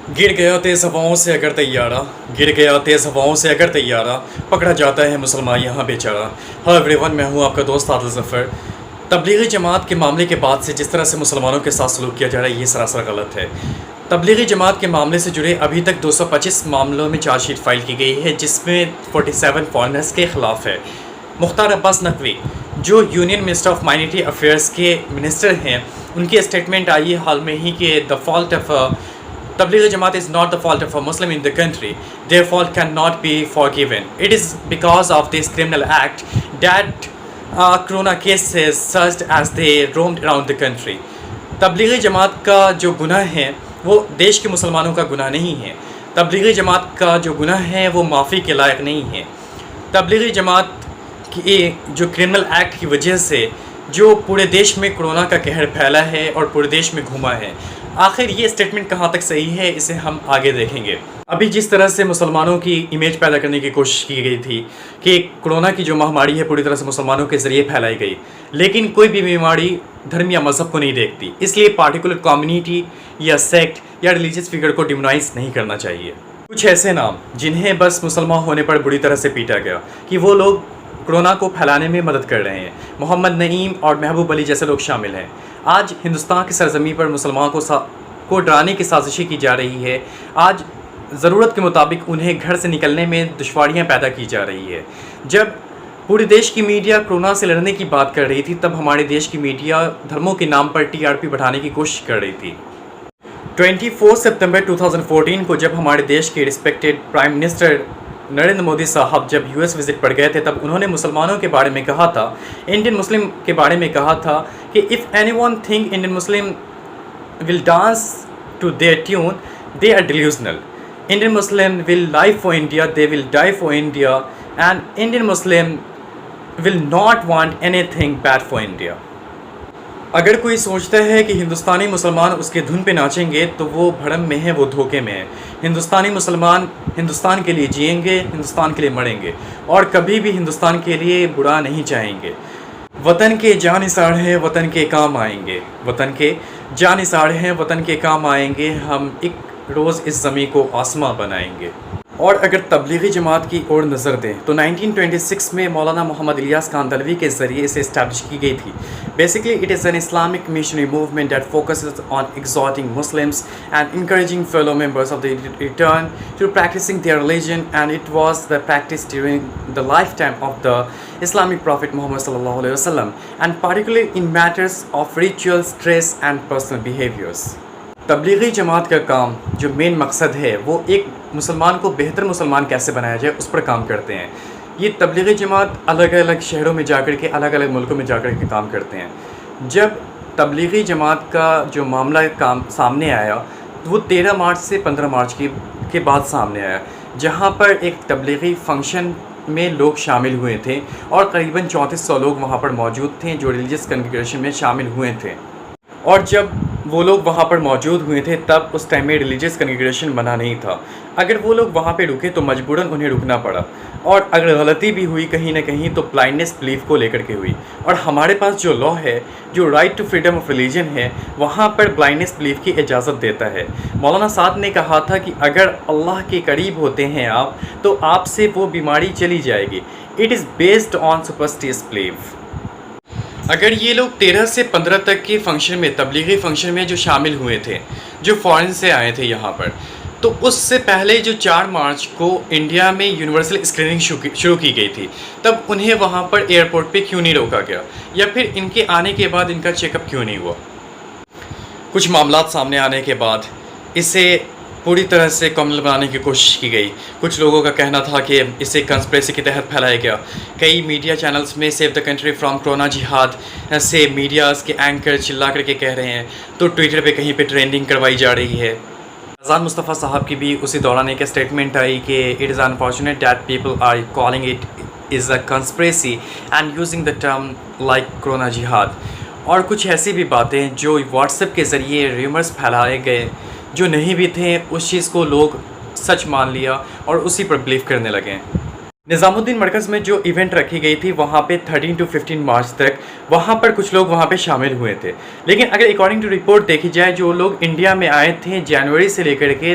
گر گیا تیز ہواؤں سے اگر طیارہ، گر گیا تیز ہواؤں سے اگر طیارہ، پکڑا جاتا ہے مسلمان یہاں بیچارہ۔ ہیلو ایوری ون، میں ہوں آپ کا دوست عادل ظفر۔ تبلیغی جماعت کے معاملے کے بعد سے جس طرح سے مسلمانوں کے ساتھ سلوک کیا جا رہا ہے، یہ سراسر غلط ہے۔ تبلیغی جماعت کے معاملے سے جڑے ابھی تک 225 معاملوں میں چارج شیٹ فائل کی گئی ہے، جس میں 47 فارنرز کے خلاف ہے۔ مختار عباس نقوی، جو union minister of minority affairs کے منسٹر ہیں، ان کی اسٹیٹمنٹ آئی ہے حال میں ہی کہ the fault of Tablighi Jamaat is not the fault of a Muslim in the country. Their fault cannot be forgiven. It is because of this criminal act that corona cases surged as they roamed around the country. Tablighi Jamaat کا جو گناہ ہے وہ دیش کے مسلمانوں کا گناہ نہیں ہے۔ تبلیغی جماعت کا جو گناہ ہے وہ معافی کے لائق نہیں ہے۔ تبلیغی جماعت کی جو کرمنل ایکٹ کی وجہ سے جو پورے دیش میں کرونا کا قہر پھیلا ہے اور پورے دیش میں گھوما ہے، آخر یہ اسٹیٹمنٹ کہاں تک صحیح ہے اسے ہم آگے دیکھیں گے۔ ابھی جس طرح سے مسلمانوں کی امیج پیدا کرنے کی کوشش کی گئی تھی کہ کرونا کی جو مہاماری ہے پوری طرح سے مسلمانوں کے ذریعے پھیلائی گئی، لیکن کوئی بھی بیماری دھرم یا مذہب کو نہیں دیکھتی، اس لیے پارٹیکولر کمیونٹی یا سیکٹ یا ریلیجیس فگر کو ڈیمونائز نہیں کرنا چاہیے۔ کچھ ایسے نام جنہیں بس مسلمان ہونے پر بری طرح سے پیٹا گیا کہ وہ لوگ کرونا کو پھیلانے میں مدد کر رہے ہیں، محمد نعیم اور محبوب علی جیسے لوگ شامل ہیں۔ آج ہندوستان کی سرزمین پر مسلمان کو ڈرانے کی سازشیں کی جا رہی ہے۔ آج ضرورت کے مطابق انہیں گھر سے نکلنے میں دشواریاں پیدا کی جا رہی ہے۔ جب پورے دیش کی میڈیا کرونا سے لڑنے کی بات کر رہی تھی، تب ہمارے دیش کی میڈیا دھرموں کے نام پر TRP بڑھانے کی کوشش کر رہی تھی۔ 24 ستمبر 2014 کو جب ہمارے دیش کے respected prime minister Narendra Modi صاحب جب US وزٹ پر گئے تھے، تب انہوں نے مسلمانوں کے بارے میں کہا تھا، انڈین مسلم کے بارے میں کہا تھا کہ if anyone think Indian Muslim will dance to their tune, they are delusional. Indian Muslim will live for India, they will die for India, and Indian Muslim will not want anything bad for India. اگر کوئی سوچتا ہے کہ ہندوستانی مسلمان اس کے دھن پہ ناچیں گے تو وہ بھرم میں ہے، وہ دھوکے میں ہے۔ ہندوستانی مسلمان ہندوستان کے لیے جئیں گے، ہندوستان کے لیے مریں گے، اور کبھی بھی ہندوستان کے لیے برا نہیں چاہیں گے۔ وطن کے جاں نثار ہیں، وطن کے کام آئیں گے، وطن کے جاں نثار ہیں، وطن کے کام آئیں گے، ہم ایک روز اس زمین کو آسماں بنائیں گے۔ اور اگر تبلیغی جماعت کی اور نظر دیں تو 1926 میں مولانا محمد الیاس کاندھلوی کے ذریعے اسے اسٹیبلش کی گئی تھی۔ Basically it is an Islamic missionary movement that focuses on exhorting Muslims and encouraging fellow members of the return to practicing their religion, and it was the practice during the lifetime of the Islamic Prophet Muhammad sallallahu alaihi wasallam, and particularly in matters of rituals, dress and personal behaviors. Tablighi Jamaat کا کام جو مین مقصد ہے وہ ایک مسلمان کو بہتر مسلمان کیسے بنایا جائے اس پر کام کرتے ہیں۔ یہ تبلیغی جماعت الگ الگ شہروں میں جا کر کے، الگ الگ ملکوں میں جا کر کے کام کرتے ہیں۔ جب تبلیغی جماعت کا جو معاملہ سامنے آیا وہ 13 مارچ سے 15 مارچ کے بعد سامنے آیا، جہاں پر ایک تبلیغی فنکشن میں لوگ شامل ہوئے تھے اور قریباً 3400 لوگ وہاں پر موجود تھے جو ریلیجیس کنگریگیشن میں شامل ہوئے تھے۔ اور جب وہ لوگ وہاں پر موجود ہوئے تھے تب اس ٹائم میں ریلیجیس کنگریگیشن بنا نہیں تھا۔ اگر وہ لوگ وہاں پہ رکے تو مجبوراً انہیں رکنا پڑا، اور اگر غلطی بھی ہوئی کہیں نہ کہیں تو بلائنڈنس بلیف کو لے کر کے ہوئی۔ اور ہمارے پاس جو لا ہے، جو right to freedom of religion ہے، وہاں پر بلائنڈنس بلیف کی اجازت دیتا ہے۔ مولانا صاحب نے کہا تھا کہ اگر اللہ کے قریب ہوتے ہیں آپ تو آپ سے وہ بیماری چلی جائے گی۔ It is based on superstitious belief. اگر یہ لوگ 13 سے 15 تک کے فنکشن میں، تبلیغی فنکشن میں جو شامل ہوئے تھے، جو فورن سے آئے تھے یہاں پر، تو اس سے پہلے جو 4 مارچ کو انڈیا میں یونیورسل اسکریننگ شروع کی گئی تھی، تب انہیں وہاں پر ایئرپورٹ پہ کیوں نہیں روکا گیا، یا پھر ان کے آنے کے بعد ان کا چیک اپ کیوں نہیں ہوا؟ کچھ معاملات سامنے آنے کے بعد اسے پوری طرح سے کامل بنانے کی کوشش کی گئی۔ کچھ لوگوں کا کہنا تھا کہ اسے کنسپریسی کے تحت پھیلایا گیا۔ کئی میڈیا چینلز میں save the country from corona جہاد سے میڈیاز کے اینکر چلا کر کے کہہ رہے ہیں، تو ٹویٹر پہ کہیں پہ ٹرینڈنگ کروائی جا رہی ہے۔ رضوان مصطفیٰ صاحب کی بھی اسی دوران ایک اسٹیٹمنٹ آئی کہ it is unfortunate that people are calling it is a conspiracy and using the term like corona jihad, اور کچھ ایسی بھی باتیں جو واٹس ایپ کے ذریعے ریومرز پھیلائے گئے جو نہیں بھی تھے، اس چیز کو لوگ سچ مان لیا اور اسی پر بلیو کرنے لگے۔ نظام الدین مرکز میں جو ایونٹ رکھی گئی تھی وہاں پہ 13 to 15 مارچ تک وہاں پر کچھ لوگ وہاں پہ شامل ہوئے تھے، لیکن اگر اکارڈنگ ٹو رپورٹ دیکھی جائے جو لوگ انڈیا میں آئے تھے جنوری سے لے کر کے